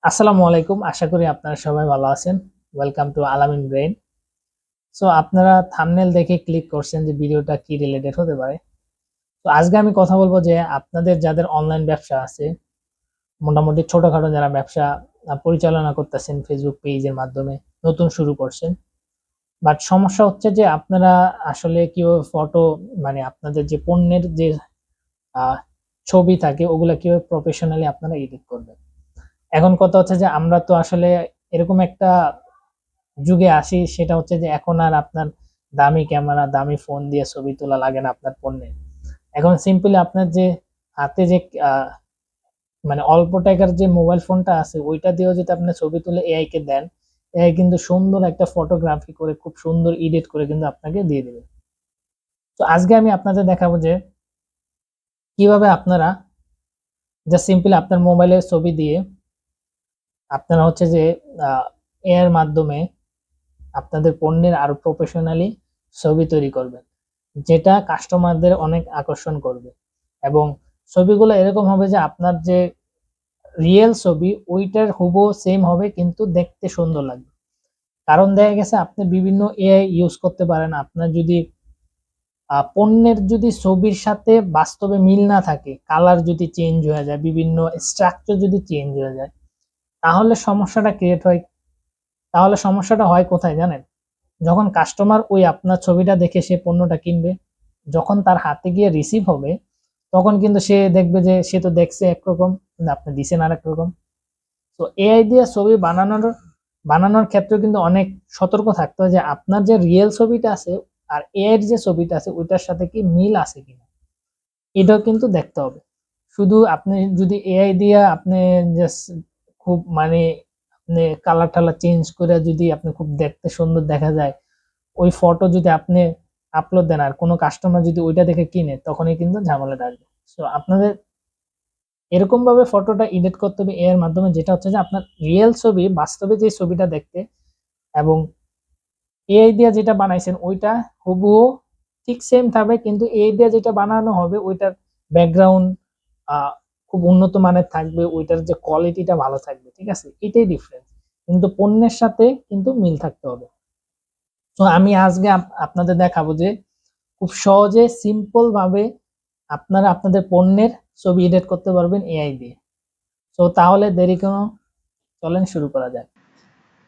আসসালামু আলাইকুম। আশা করি আপনারা সবাই ভালো আছেন। ওয়েলকাম টু আলামিন ব্রেইন। সো আপনারা থাম্বনেল দেখে ক্লিক করছেন যে ভিডিওটা কি রিলেটেড হতে পারে। তো আজকে আমি কথা বলবো যে আপনাদের যাদের অনলাইন ব্যবসা আছে, মোটামুটি ছোটখাটো যারা ব্যবসা পরিচালনা করতেছেন ফেসবুক পেজের মাধ্যমে, নতুন শুরু করছেন। বাট সমস্যা হচ্ছে যে আপনারা আসলে কিভাবে ফটো, মানে আপনাদের যে পণ্যের যে আহ, ছবি থাকে ওগুলা কিভাবে প্রফেশনালি আপনারা এডিট করবেন। এখন কথা হচ্ছে যে আমরা তো আসলে এরকম একটা যুগে আসি, সেটা হচ্ছে যে এখন আর আপনার দামি ক্যামেরা দামি ফোন দিয়ে ছবি তোলা লাগে না আপনার পণ্যে। এখন সিম্পলি আপনার যে হাতে যে আহ, মানে অল্প টাকার যে মোবাইল ফোনটা আছে ওইটা দিয়েও যদি আপনি ছবি তুলে এআই কে দেন, এআই কিন্তু সুন্দর একটা ফটোগ্রাফি করে খুব সুন্দর এডিট করে কিন্তু আপনাকে দিয়ে দেবে। তো আজকে আমি আপনাদের দেখাবো যে কিভাবে আপনারা জাস্ট সিম্পলি আপনার মোবাইলের ছবি দিয়ে আপনারা হচ্ছে যে এআই এর মাধ্যমে আপনাদের পণ্যের আরো প্রফেশনালি ছবি তৈরি করবেন, যেটা কাস্টমারদের অনেক আকর্ষণ করবে। এবং ছবিগুলো এরকম হবে যে আপনার যে রিয়েল ছবি ওইটার হুবহু সেম হবে, কিন্তু দেখতে সুন্দর লাগবে। কারণ দেখা গেছে আপনি বিভিন্ন এআই ইউজ করতে পারেন, আপনার যদি পণ্যের যদি ছবির সাথে বাস্তবে মিল না থাকে, কালার যদি চেঞ্জ হয়ে যায়, বিভিন্ন স্ট্রাকচার যদি চেঞ্জ হয়ে যায়, তাহলে সমস্যাটা ক্রিয়েট হয়। তাহলে সমস্যাটা হয় কোথায় জানেন? যখন কাস্টমার ওই আপনার ছবিটা দেখে সে পণ্যটা কিনবে, যখন তার হাতে গিয়ে রিসিভ হবে, তখন কিন্তু সে দেখবে যে সে তো দেখছে একরকম কিন্তু আপনি দিছেন আরেক রকম। তো এআই দিয়ে ছবি বানানোর ক্ষেত্রে কিন্তু অনেক সতর্ক থাকতে হয় যে আপনার যে রিয়েল ছবিটা আছে আর এআই এর যে ছবিটা আছে ওইটার সাথে কি মিল আছে কিনা, এটাও কিন্তু দেখতে হবে। শুধু আপনি যদি এআই দিয়ে আপনি জাস্ট খুব মানে আপনি কালার টালার চেঞ্জ করে যদি আপনি খুব দেখতে সুন্দর দেখা যায়, ওই ফটো যদি আপনি আপলোড দেন আর কোনো কাস্টমার যদি ওইটা দেখে কিনে, তখনই কিন্তু ঝামেলাটা আসবে। সো আপনাদের এরকম ভাবে ফটোটা এডিট করতে হবে এর মাধ্যমে, যেটা হচ্ছে যে আপনার রিয়েল ছবি বাস্তবে যে ছবিটা দেখতে, এবং এআই দিয়ে যেটা বানাইছেন ওইটা হুবহু ঠিক সেম থাকবে, কিন্তু এআই দিয়ে যেটা বানানো হবে ওইটার ব্যাকগ্রাউন্ড খুব উন্নত মানের থাকবে, ওইটার যে কোয়ালিটিটা ভালো থাকবে। ঠিক আছে, এটাই ডিফারেন্স, কিন্তু পণ্যের সাথে কিন্তু মিল থাকতে হবে। তো আমি আজকে আপনাদের দেখাবো যে খুব সহজে সিম্পল ভাবে আপনারা আপনাদের পণ্যের ছবি এডিট করতে পারবেন এআই দিয়ে। তো তাহলে দেরি কোনো, চলেন শুরু করা যাক।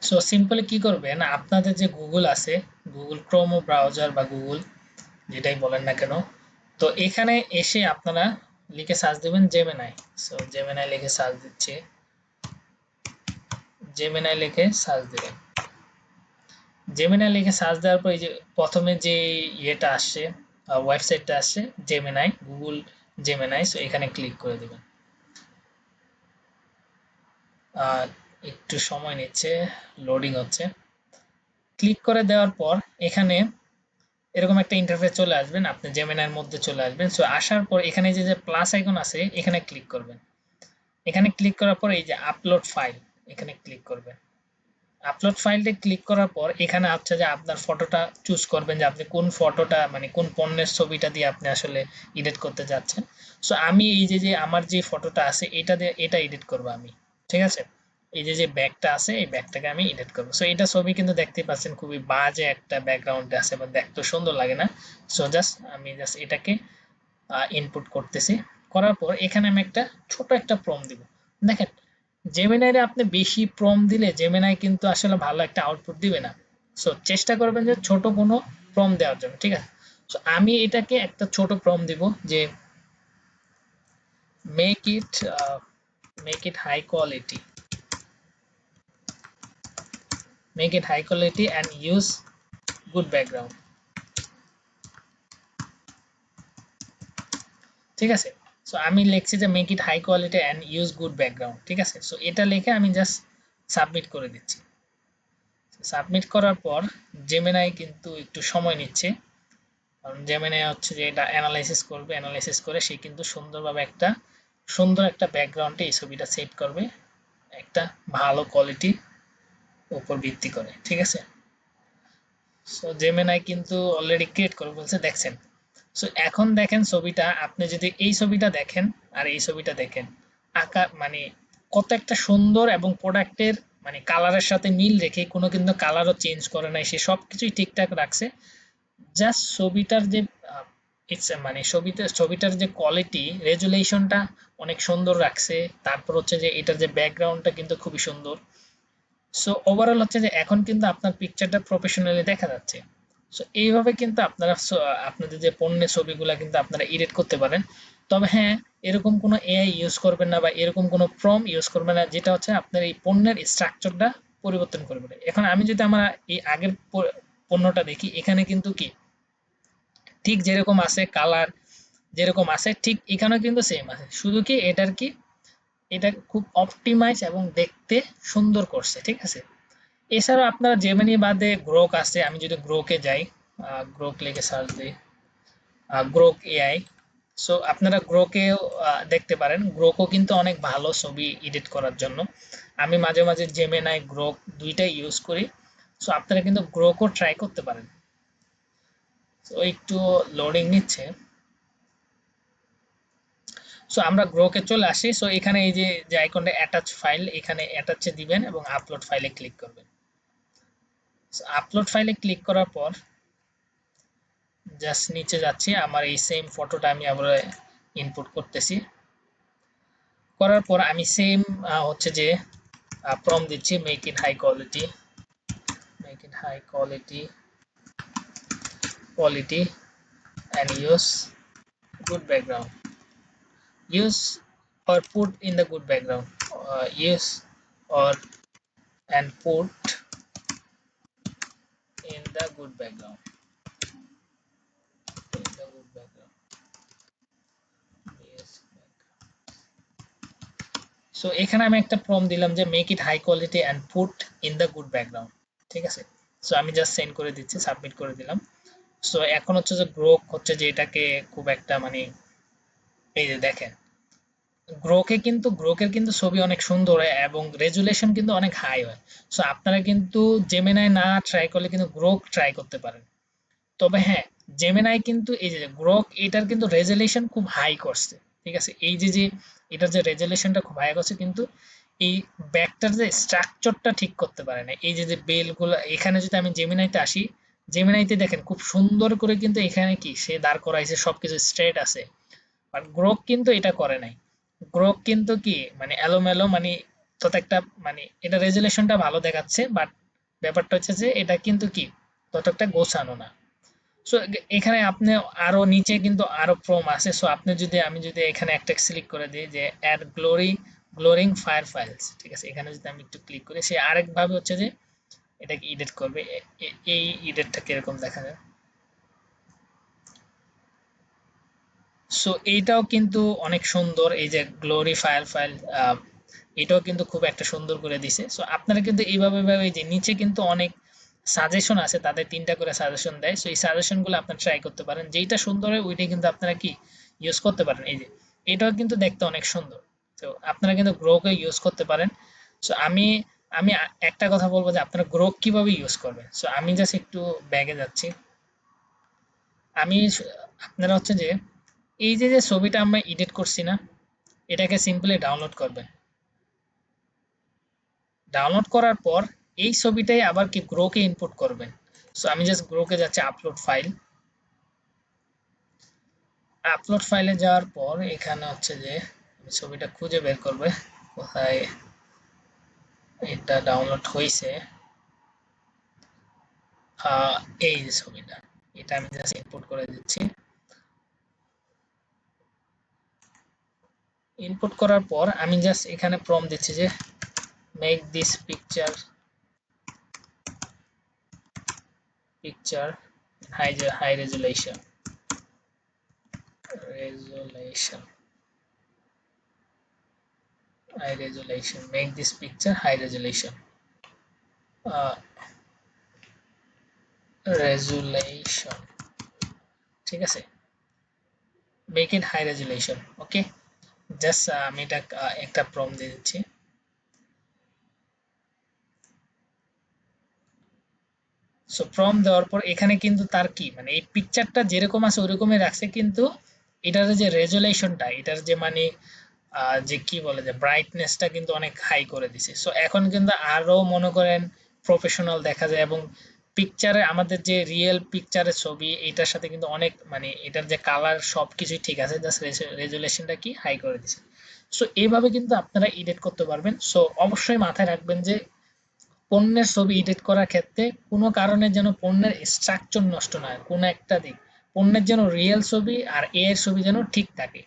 সো সিম্পলি কি করবেন, আপনাদের যে গুগল আছে, গুগল ক্রোম ব্রাউজার বা গুগল যেটাই বলেন না কেন, তো এখানে এসে আপনারা লিখে সার্চ দেবেন জেমিনাই। সো জেমিনাই লিখে সার্চ দিচ্ছে, জেমিনাই লিখে সার্চ দিবেন। জেমিনাই লিখে সার্চ দেওয়ার পর এই যে প্রথমে যে ইয়েটা আসছে, ওয়েবসাইটটা আসছে জেমিনাই, গুগল জেমিনাই। সো এখানে ক্লিক করে দেবেন। একটু সময় নিচ্ছে, লোডিং হচ্ছে। ক্লিক করে দেওয়ার পর এখানে এরকম একটা ইন্টারফেস চলে আসবেন, আপনি জেমিনাইয়ের মধ্যে চলে আসবেন। সো আসার পর এখানে যে প্লাস আইকন আছে এখানে ক্লিক করবেন। এখানে ক্লিক করার পর এই যে আপলোড ফাইল, এখানে ক্লিক করবেন। আপলোড ফাইলটা ক্লিক করার পর এখানে হচ্ছে যে আপনার ফটোটা চুজ করবেন, যে আপনি কোন ফটোটা মানে কোন পণ্যের ছবিটা দিয়ে আপনি আসলে এডিট করতে যাচ্ছেন। সো আমি এই যে আমার যে ফটোটা আছে এটা দিয়ে এটা এডিট করব আমি। ঠিক আছে, এই যে ব্যাগটা আছে এই ব্যাগটাকে আমি এডিট করবো। সো এটা ছবি কিন্তু দেখতে পাচ্ছেন খুবই বাজে একটা ব্যাকগ্রাউন্ডে আছে বা দেখতে সুন্দর লাগে না। সো আমি জাস্ট এটাকে ইনপুট করতেছি। করার পর এখানে আমি একটা ছোট একটা প্রম্পট দিব। দেখেন, জেমিনাইরে আপনি বেশি প্রম্পট দিলে জেমিনাই কিন্তু আসলে ভালো একটা আউটপুট দিবে না। সো চেষ্টা করবেন যে ছোট কোনো প্রম্পট দেওয়ার জন্য। ঠিক আছে, সো আমি এটাকে একটা ছোট প্রম্পট দিব যে make it make it high quality, make it high quality and use good background। ঠিক আছে, সো আমি লিখছি যে make it high quality and use good background. ঠিক আছে, সো এটা লিখে আমি জাস্ট সাবমিট করে দিচ্ছি। সাবমিট করার পর জেমিনাই কিন্তু একটু সময় নিচ্ছে, কারণ জেমিনাই হচ্ছে যে এটা অ্যানালাইসিস করবে, অ্যানালাইসিস করে সে কিন্তু সুন্দরভাবে একটা সুন্দর একটা ব্যাকগ্রাউন্ডে এই ছবিটা সেট করবে, একটা ভালো কোয়ালিটি উপর ভিত্তি করে। ঠিক আছে, সো জেমিনাই কিন্তু অলরেডি ক্রিয়েট করে বলছে, দেখছেন। সো এখন দেখেন ছবিটা, আপনি যদি এই ছবিটা দেখেন আর এই ছবিটা দেখেন, আকার মানে কত একটা সুন্দর এবং প্রোডাক্টের মানে কালারের সাথে মিল রেখে কোনো কিন্তু কালারও চেঞ্জ করে নাই, সে সবকিছুই ঠিকঠাক রাখছে। জাস্ট ছবিটার যে মানে ছবিটার যে কোয়ালিটি রেজুলেশনটা অনেক সুন্দর রাখছে। তারপর হচ্ছে যে এটার যে ব্যাকগ্রাউন্ডটা কিন্তু খুবই সুন্দর। সো ওভারঅল হচ্ছে যে এখন কিন্তু আপনার পিকচারটা প্রফেশনালি দেখা যাচ্ছে। সো এইভাবে কিন্তু আপনারা আপনাদের যে পণ্যের ছবিগুলা কিন্তু আপনারা এডিট করতে পারেন। তবে হ্যাঁ, এরকম কোনো এআই ইউজ করবেন না বা এরকম কোনো প্রম্পট ইউজ করবেন না যেটা হচ্ছে আপনার এই পণ্যের স্ট্রাকচারটা পরিবর্তন করবে। এখন আমি যদি আমার এই আগের পণ্যটা দেখি, এখানে কিন্তু কি ঠিক যেরকম আছে কালার, যেরকম আছে ঠিক এখানেও কিন্তু সেম আছে, শুধু কি এটার কি এটা খুব অপটিমাইজ এবং দেখতে সুন্দর করছে, ঠিক আছে। এছাড়াও আপনারা জেমিনি বাদে গ্রোক আছে, আমি যদি গ্রোকে যাই, গ্রোক লিখে সার্চ দিই, গ্রোক এআই। সো আপনারা গ্রোকেও দেখতে পারেন, গ্রোকও কিন্তু অনেক ভালো ছবি এডিট করার জন্য। আমি মাঝে মাঝে জেমিনাই গ্রোক দুইটাই ইউজ করি। সো আপনারা কিন্তু গ্রোকও ট্রাই করতে পারেন। তো একটু লোডিং নিচ্ছে। সো আমরা গ্রোকে চলে আসি। সো এখানে এই যে আইকনটা অ্যাটাচ ফাইল, এখানে অ্যাটাচে দিবেন এবং আপলোড ফাইলে ক্লিক করবেন। আপলোড ফাইলে ক্লিক করার পর জাস্ট নিচে যাচ্ছি, আমার এই সেম ফটোটা আমি আবার ইনপুট করতেছি। করার পর আমি সেম হচ্ছে যে প্রম্পট দিচ্ছি, make it high quality, make it high quality and use good background, use or put in the good background, use or and put in the good background, in the good background, yes so এখানে আমি একটা prompt দিলাম যে make it high quality and put in the good background, ঠিক আছে। So আমি just send করে দিচ্ছি, সাবমিট করে দিলাম। সো এখন হচ্ছে যে গ্রোক হচ্ছে যে এটাকে খুব একটা মানে এই যে দেখেন গ্রোকের কিন্তু ছবি অনেক সুন্দর হয় এবং রেজুলেশন কিন্তু অনেক হাই হয়। সো আপনারা কিন্তু জেমিনাই না ট্রাই করলে কিন্তু গ্রোক ট্রাই করতে পারেন। তবে হ্যাঁ, জেমিনাই কিন্তু এই যে গ্রক এটার কিন্তু রেজুলেশন খুব হাই করছে, ঠিক আছে। এই যে এটার যে রেজুলেশনটা খুব হাই করছে, কিন্তু এই ব্যাগটার যে স্ট্রাকচারটা ঠিক করতে পারে না। এই যে বেলগুলো এখানে যদি আমি জেমিনাইতে আসি, জেমিনাইতে দেখেন খুব সুন্দর করে কিন্তু এখানে কি সে দাঁড় করাইছে, সবকিছু স্ট্রেট আছে। আর গ্রক কিন্তু এটা করে নাই। গ্রক কিন্তু কি মানে এলোমেলো মানে তত একটা মানে এটা রেজুলেশনটা ভালো দেখাচ্ছে, বাট ব্যাপারটা হচ্ছে যে এটা কিন্তু কি তত একটা গোছানো না। সো এখানে আপনি আরো নিচে কিন্তু আরো ফর্ম আছে। সো আপনি যদি আমি যদি এখানে একটা সিলেক্ট করে দিই যে অ্যাড গ্লোরিং ফায়ার ফাইলস, ঠিক আছে। এখানে যদি আমি একটু ক্লিক করি, সে আরেক ভাবে হচ্ছে যে এটাকে এডিট করবে। এই এডিটটা কিরকম দেখা যায়। সো এইটাও কিন্তু অনেক সুন্দর, এই যে গ্লোরি ফায়ার ফাইল, এটাও কিন্তু খুব একটা সুন্দর করে দিছে। সো আপনারা কিন্তু এইভাবে এই যে নিচে কিন্তু অনেক সাজেশন আছে, তাদের ৩টা করে সাজেশন দেয়। সো এই সাজেশনগুলো আপনারা ট্রাই করতে পারেন, যেইটা সুন্দর হয় ওইটাই কিন্তু আপনারা কি ইউজ করতে পারেন। এই যে এটাও কিন্তু দেখতে অনেক সুন্দর। তো আপনারা কিন্তু গ্রোকে ইউজ করতে পারেন। সো আমি আমি একটা কথা বলবো যে আপনারা গ্রোক কিভাবে ইউজ করবেন। সো আমি জাস্ট একটু ব্যাগে যাচ্ছি। আমি আপনারা হচ্ছে যে এই যে ছবিটা আমরা এডিট করছি না, এটাকে সিম্পলি ডাউনলোড করবেন। ডাউনলোড করার পর এই ছবিটাই আবার কি গ্রোকে ইনপুট করবেন। সো আমি জাস্ট গ্রোকে যাচ্ছি, আপলোড ফাইলে যাওয়ার পর এখানে হচ্ছে যে ছবিটা খুঁজে বের করবে কোথায় এটা ডাউনলোড হয়েছে। এই যে ছবিটা, এটা আমি জাস্ট ইনপুট করে দিচ্ছি। ইনপুট করার পর আমি জাস্ট এখানে প্রম্পট দিচ্ছি যে make this picture high resolution make this picture high uh, resolution, ঠিক আছে। Make it high resolution, okay. Just আমি এটা একটা প্রম্পট দিয়ে দিচ্ছি। সো প্রম্পট দেওয়ার পর এখানে কিন্তু তার কি মানে এই পিকচারটা যেরকম আছে ওরকমই রাখছে, কিন্তু এটার যে রেজুলেশনটা, এটার যে মানে যে কি বলে যে ব্রাইটনেসটা কিন্তু অনেক হাই করে দিছে। সো এখন কিন্তু আরো মনে করেন প্রফেশনাল দেখা যায়, এবং পিকচারে আমাদের যে রিয়েল পিকচারের ছবি এটার সাথে কিন্তু অনেক মানে এটার যে কালার সবকিছুই ঠিক আছে, জাস্ট রেজুলেশনটা কি হাই করে দিছে। সো এইভাবে কিন্তু আপনারা এডিট করতে পারবেন। সো অবশ্যই মাথায় রাখবেন যে পণ্যের ছবি এডিট করার ক্ষেত্রে কোনো কারণে যেন পণ্যের স্ট্রাকচার নষ্ট না হয়, কোনো একটা দিক পণ্যের যেন রিয়েল ছবি আর এর ছবি যেন ঠিক থাকে।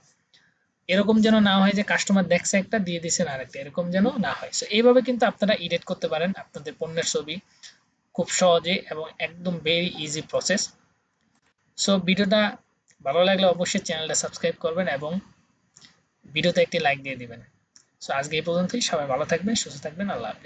এরকম যেন না হয় যে কাস্টমার দেখছে একটা দিয়ে দিচ্ছেন আরেকটা, এরকম যেন না হয়। সো এইভাবে কিন্তু আপনারা এডিট করতে পারেন আপনাদের পণ্যের ছবি খুব সহজে এবং একদম ভেরি ইজি প্রসেস। সো ভিডিওটা ভালো লাগলে অবশ্যই চ্যানেলটা সাবস্ক্রাইব করবেন এবং ভিডিওতে একটি লাইক দিয়ে দিবেন। সো আজকে এই পর্যন্তই, সবাই ভালো থাকবেন, সুস্থ থাকবেন, আল্লাহ হাফেজ।